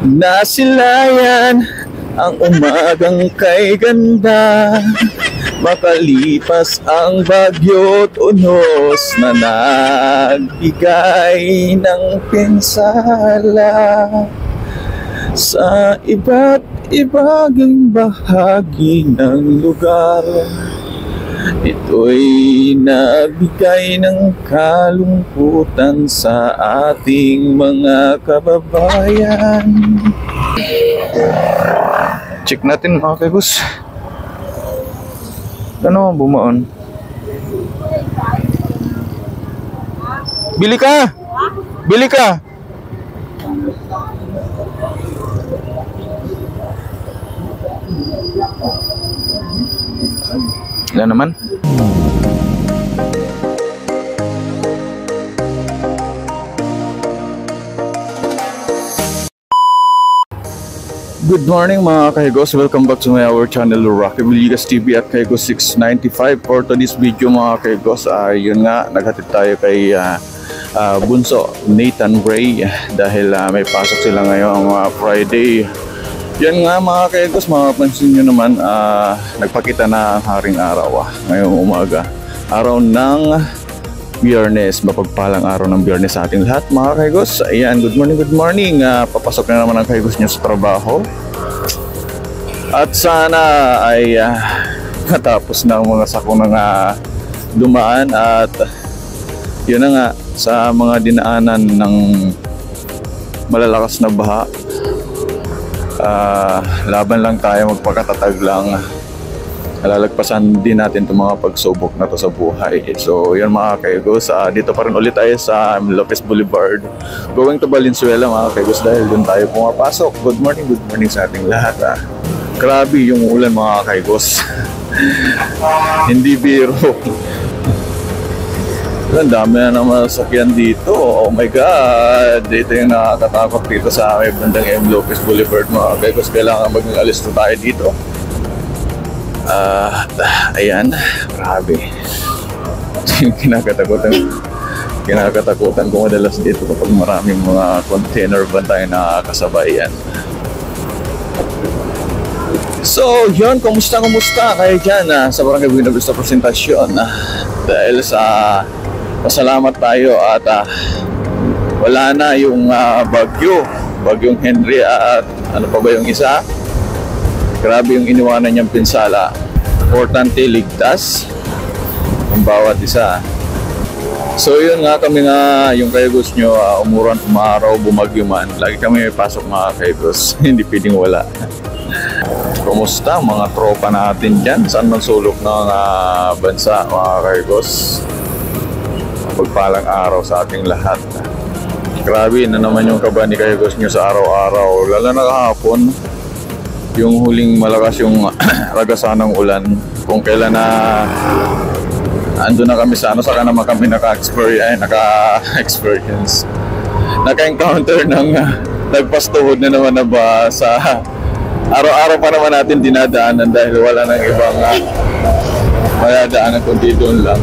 Nasilayan ang umagang kay ganda, makalipas ang bagyo't unos na nagbigay ng pinsala sa iba't ibang bahagi ng lugar. Ito'y nagbigay ng kalungkutan sa ating mga kababayan. Check natin mga kaigus. Ano ang bumaon? Bili ka! Bili ka! Wala naman. Good morning mga kahigos, welcome back to our channel Rocky Villegas TV at Kahigos 695. For today's video mga kahigos, yun nga, naghatid tayo kay Bunso Nathan Ray dahil may pasok sila ngayong Friday. Yan nga mga kahigos, mapapansin nyo naman, nagpakita na ang haring araw ngayong umaga, araw ng Biyernes, mapagpalang araw ng Biyernes sa ating lahat mga kahigos. Ayan, good morning. Papasok na naman ang kahigos nyo sa trabaho. At sana ay matapos na ang mga sakong na dumaan. At yun na nga, sa mga dinaanan ng malalakas na baha, laban lang tayo, magpakatatag lang. Lalagpasan din natin itong mga pagsubok na to sa buhay. So yun mga kaigos, dito pa rin ulit tayo sa Lopez Boulevard, going to Valenzuela mga kaigos, dahil doon tayo pumapasok. Good morning sa ating lahat. Grabe yung ulan mga kaigos. Hindi biro. Ang dami na naman sasakyan dito. Oh my God, dito yung nakakatakot dito sa may bandang Lopez Boulevard mga kaigos. Kailangan maging alis na tayo dito. Ayan, grabe. Yung kinakatakutan ko madalas dito kapag maraming mga container van tayo nakakasabayan. So yun, kumusta kayo dyan sa Barangay Buena Vista Presentasyon, dahil sa pasalamat tayo at wala na yung bagyong Henry at ano pa ba yung isa. Grabe yung iniwanan niyang pinsala. Importante ligtas ang bawat isa. So yun nga, kami nga, yung kahigos nyo, umuran, umaraw, bumagyo man, lagi kami may pasok mga kahigos. Hindi pwedeng wala. Kumusta mga tropa natin dyan? Saan man sulok ng bansa mga kahigos? Pagpalang araw sa ating lahat. Grabe na naman yung kaba ni kahigos nyo sa araw-araw. Lalo na kahapon, yung huling malakas yung ragasan ng ulan, kung kailan na ando na kami sa saka naman kami naka-experience, naka-encounter ng nagpastuhod na naman na ba sa araw-araw pa naman natin dinadaanan, dahil wala nang ibang madadaanan kundi doon lang.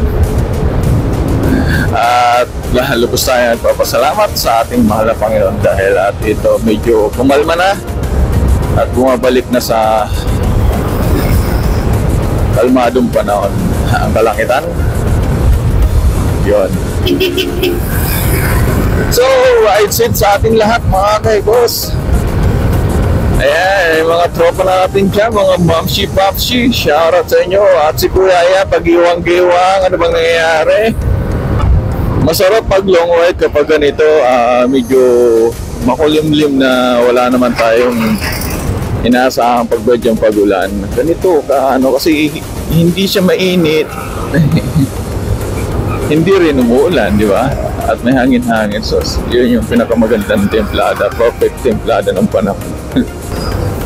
At lubos tayo nagpapasalamat sa ating mahal na Panginoon dahil at ito medyo kumalma na at bumabalik na sa kalmadong panahon ang kalangitan. Yun. So, ride safe sa ating lahat mga kahigos. Ayan, mga tropa natin dyan, mga mamshi-papshi, shoutout sa inyo. At si Kuya, pag-iwang-giwang, ano bang nangyayari? Masarap pag long ride kapag ganito, medyo makulimlim na wala naman tayong inaasahang pagbadyang pagulan. Ganito kasi hindi siya mainit. Hindi rin umuulan, di ba? At may hangin-hangin. So yun yung pinakamagandang templada, perfect templada ng panahon.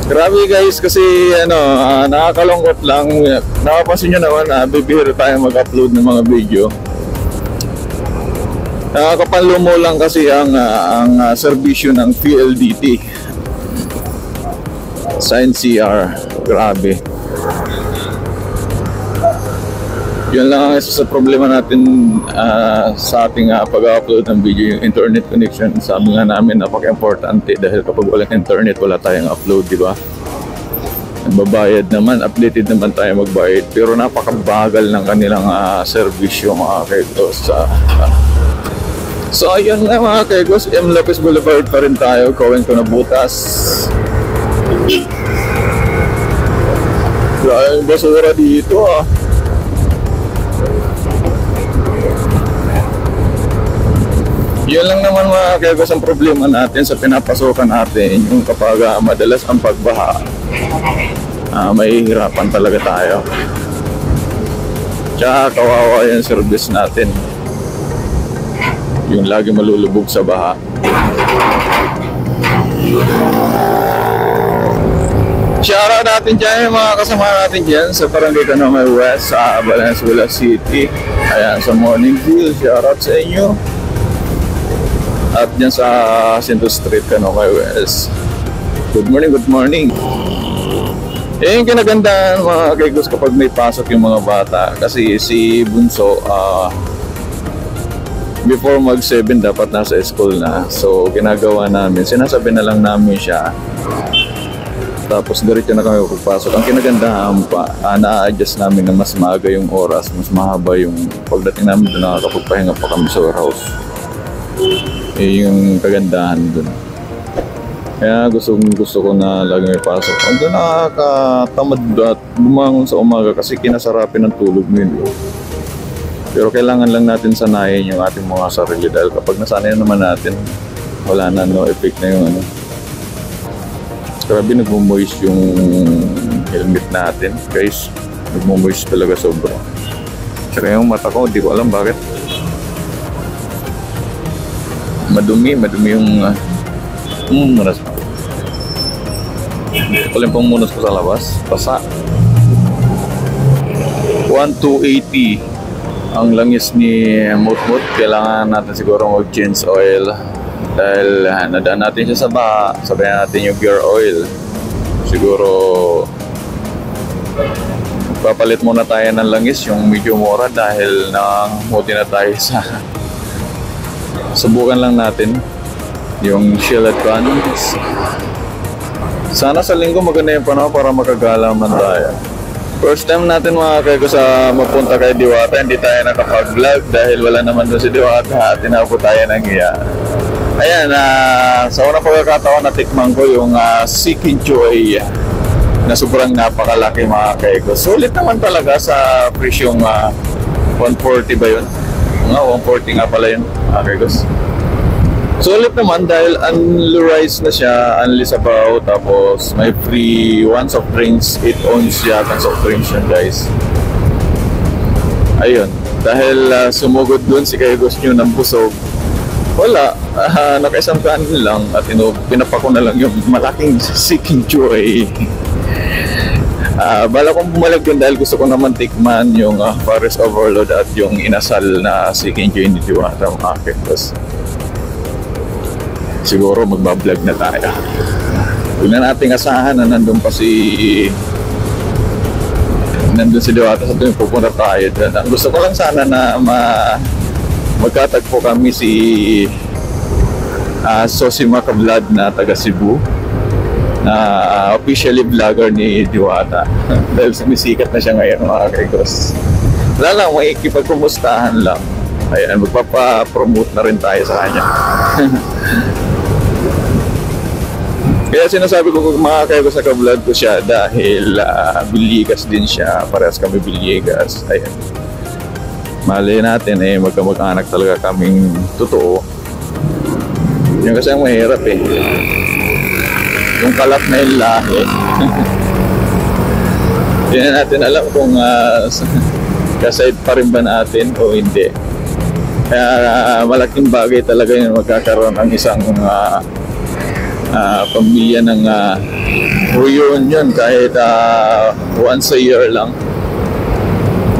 Grabe guys, kasi nakakalungkot lang. Nakapansin nyo naman, bibihira tayo mag-upload ng mga video. Nakakapanlumo lang kasi ang serbisyo ng PLDT sa NCR. Grabe. Yun lang ang isa sa problema natin sa ating pag-upload ng video, yung internet connection. Sabi nga namin, napaka-importante dahil kapag walang internet, wala tayong upload, di ba? Nagbabayad naman, updated naman tayo magbayad, pero napakabagal ng kanilang servisyo mga kaigos. So ayun nga mga kaigos, M. Lopez Boulevard pa rin tayo, going to Nabutas. Maraming basura dito Yun lang naman mga kaigos ang problema natin sa pinapasokan natin, yung kapag madalas ang pagbaha, mahihirapan talaga tayo. Tsaka kawawa yung service natin, yung lagi malulubog sa baha. Shoutout natin dyan yung mga kasama natin dyan sa Barangay Canome West sa Valenzuela City. Ayan, sa Morning View, shoutout sa inyo. At dyan sa Centro Street, Canome West. Good morning, good morning. Yung kinagandaan mga kaigos kapag may pasok yung mga bata. Kasi si Bunso, before mag 7 dapat nasa school na. So ginagawa namin, sinasabi na lang namin siya. Tapos diretso na kami pagpasok. Ang kinagandahan pa, na-adjust namin na mas maaga yung oras, mas mahaba yung pagdating namin doon, nakakapagpahinga pa kami sa warehouse. Yung kagandahan doon. Kaya gusto ko na lagi may pasok. Ang doon nakakatamad at bumangon sa umaga kasi kinasarapin ng tulog mo yun. Pero kailangan lang natin sanayin yung ating mga sarili dahil kapag nasanay naman natin, wala na, no effect na yung Grabe, nagmo-moist yung helmet natin, guys. Nagmo-moist talaga sobra. Tsaka yung mata ko, di ko alam bakit. Madumi yung pumunas ko. Hindi ko lang pumunas ko sa labas. Pasa. 1,280 ang langis ni Mutmut. Kailangan natin siguro mag-change oil. Dahil nadaan natin siya sa baha, sabayan natin yung gear oil. Siguro papalit muna tayo ng langis, yung medyo mura dahil nangamuti na tayo sa subukan lang natin yung Shell Advance. Sana sa linggo maganda yung panahon para makagalaman tayo. First time natin mga kayo sa mapunta kay Diwata, hindi tayo nakapag-vlog dahil wala naman doon si Diwata at tinapos tayo ng iya. Ayan, sa unang pagkakataon natikman ko yung Seeking Joy na sobrang napakalaki mga kaigos. Sulit naman talaga sa presyong 140 ba yun? 140 nga pala yun mga kaigos. Sulit naman dahil unlurized na siya, unli sabaw, tapos may free one soft drinks, 8 ounce yata soft drinks yun guys. Ayun, dahil sumugod dun si kaigos nyo ng busog, wala, nakaisang kanin lang at pinapako na lang yung malaking Seeking Joy. Bala kong bumalik yun dahil gusto ko naman tikman yung Forest Overload at yung inasal na Seeking Joy ni Diwata mga kaigos. Siguro magbablog na tayo. Huwag na nating asahan na nandun si Diwata sa tuwing pupunta tayo. Ang gusto ko lang sana na magkatagpo kami si Sosima Kablad na taga Cebu na officially vlogger ni Diwata dahil sumisikat na siya ngayon mga kaigos. Wala lang, makikipagkumustahan lang. Ayan, magpapapromote na rin tayo sa kanya. Kaya sinasabi ko mga kaigos na kablad ko siya dahil Villegas din siya, parehas kami Villegas. Ayan, mali natin magkamag-anak talaga kaming totoo. Yung kasi ang mahirap yung kalat na yung lahi. Hindi na natin alam kung kaside pa rin ba natin o hindi. Kaya malaking bagay talaga yung magkakaroon ng isang pamilya ng reunion kahit once a year lang.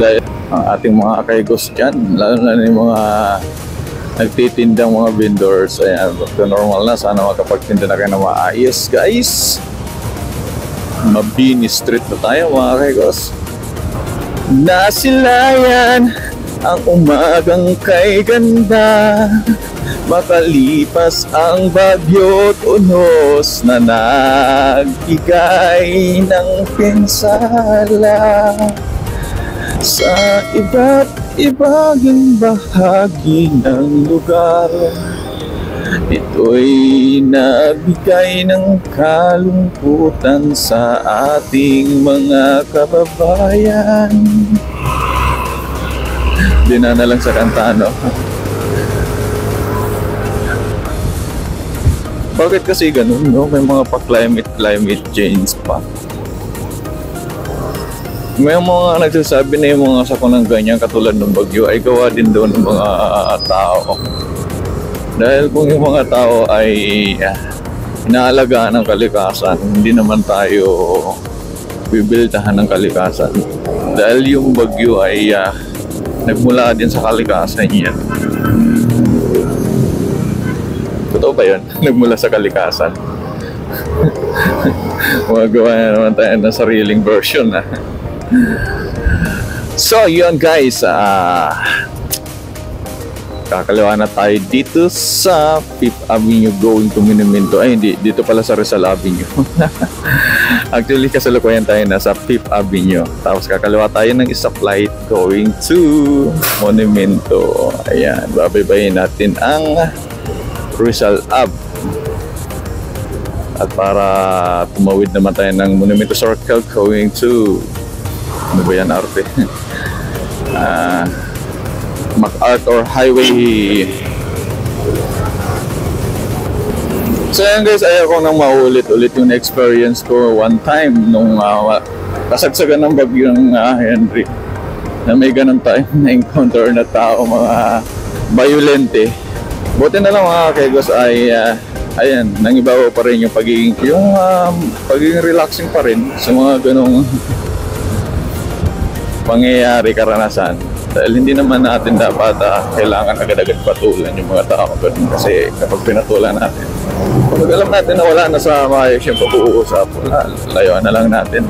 Dahil ang ating mga kaigos dyan, lalo na yung mga nagtitindang mga vendors, ayan, normal na, sana makapagtinda na kayo na maayos guys. Mabini street na tayo mga kaigos. Nasilayan ang umagang kay ganda, makalipas ang bagyo't unos na nagbigay ng pinsala sa iba't ibang bahagi ng lugar. Ito'y nagbigay ng kalungkutan sa ating mga kababayan. Dinana lang sa kanta, no? Bakit kasi ganun, no? May mga pa-climate change pa. May mga nagsasabi na yung mga sakuna ng ganyan katulad ng bagyo ay gawa din doon ng mga tao. Dahil kung yung mga tao ay inaalagaan ng kalikasan, hindi naman tayo bibildahan ng kalikasan. Dahil yung bagyo ay nagmula din sa kalikasan yan. Totoo ba yun? Nagmula sa kalikasan. Magawa na naman tayo ng sariling version. So yun guys, kakaliwa na tayo dito sa 5th Avenue going to Monumento. Ay hindi, dito pala sa Rizal Avenue. Actually kasalukuyan tayo na sa 5th Avenue. Tapos kakaliwa tayo ng stoplight going to Monumento. Ayan, babaybayin natin ang Rizal Ave. At para tumawid naman tayo ng Monumento Circle going to ano ba yan, arte? MacArthur Highway. So yan guys, ayaw ko nang maulit-ulit yung experience ko one time nung kasagsagan ng bagyong Henry, na may ganun tayong na-encounter na tao, mga violente. Buti na lang mga kegos ay ayan, nangibabaw pa rin yung pagiging relaxing pa rin sa mga ganong pangyayari, karanasan. Dahil hindi naman natin dapat kailangan agad-agad patulan yung mga tao ganun, kasi kapag pinatulan natin, kapag alam natin na wala na sa maayos yung pag-uusap, layuan na lang natin,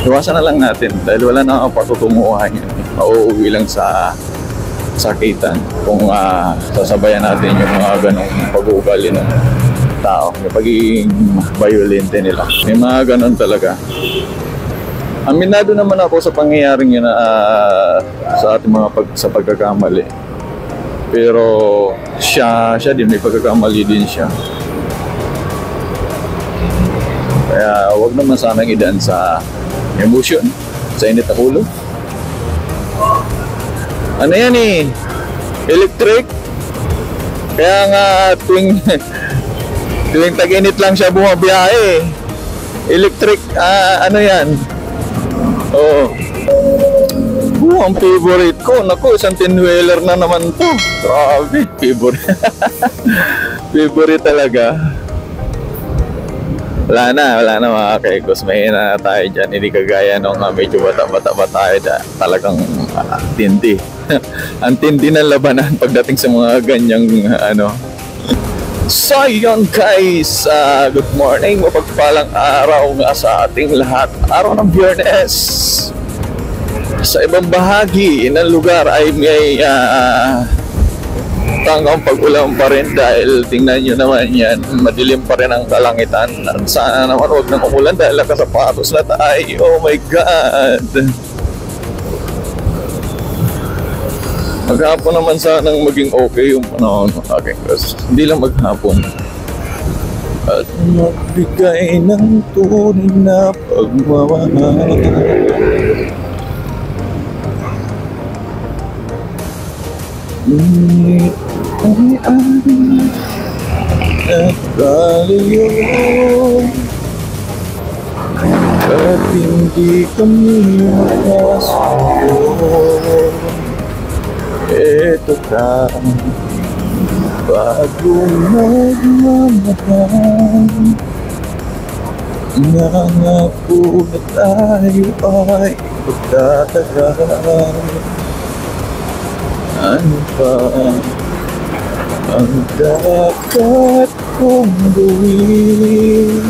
iwasan na lang natin, dahil wala na ang patutunguhan yun. Mauuwi lang sa sakitan kung sasabayan natin yung mga ganong pag-uugali ng tao, yung pagiging violente nila. May mga ganon talaga. Aminado naman ako sa pangyayaring yun sa ating mga sa pagkakamali. Pero siya din, may pagkakamali din siya. Kaya wag naman sanang idaan sa emotion, sa init ng ulo. Ano yan eh? Electric? Kaya nga tuwing tag-init lang siya bumabiyahe. Electric, ano yan? Oo. Ang favorite ko. Naku, isang 10-wheeler na naman to. Grabe, favorite. Favorite talaga. Wala na mga kaikos. Mahina na tayo dyan. Hindi kagaya nung medyo bata-bata ba tayo talagang tindi. Ang tindi ng labanan pagdating sa mga ganyang ano. So yun guys, good morning, mapagpalang araw nga sa ating lahat. Araw ng Biyernes. Sa ibang bahagi ng lugar ay may tanggang pag-ulan pa rin, dahil tingnan nyo naman yan, madilim pa rin ang kalangitan. Sana naman huwag nang umulan dahil nakasapatos na tayo. Oh my God! Maghapon naman sanang maging okay yung panahon. Okay, kasi hindi lang maghapon. At magbigay ng tunay na pagmamahal. Ngunit ay amin at kalayo, at hindi kami makasuko. Ito ka, bagong magmamahal. Nangako na tayo ay pagtatagal. Ano pa ang dapat kong gawin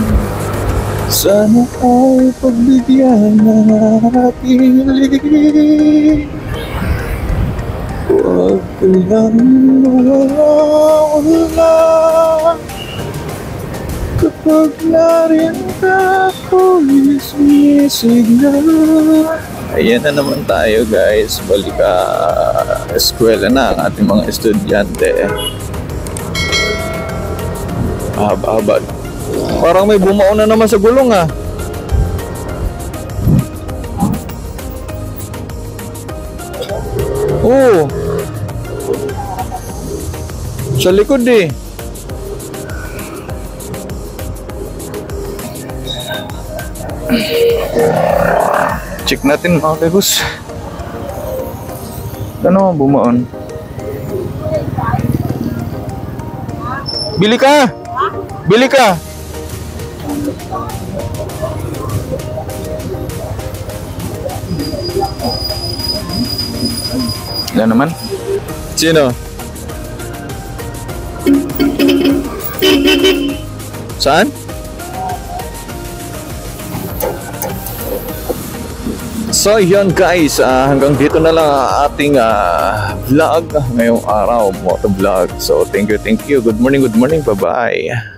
Sana ay pagbigyan ng aking hiling. Huwag ka lang mawawala. Kapag narin ka ako'y sumisigla. Ayan na naman tayo guys. Balik eskwela na ang ating mga estudyante. Haba-haba. Parang may bumao na naman sa gulong ah. Oo. Sa likod eh. Check natin mga kagus. Ano bumaon? Bili ka! Bili ka! Yan naman. Sino? Saan? So yun guys, hanggang dito na lang ang ating vlog ngayong araw, motovlog. So thank you, good morning, bye bye.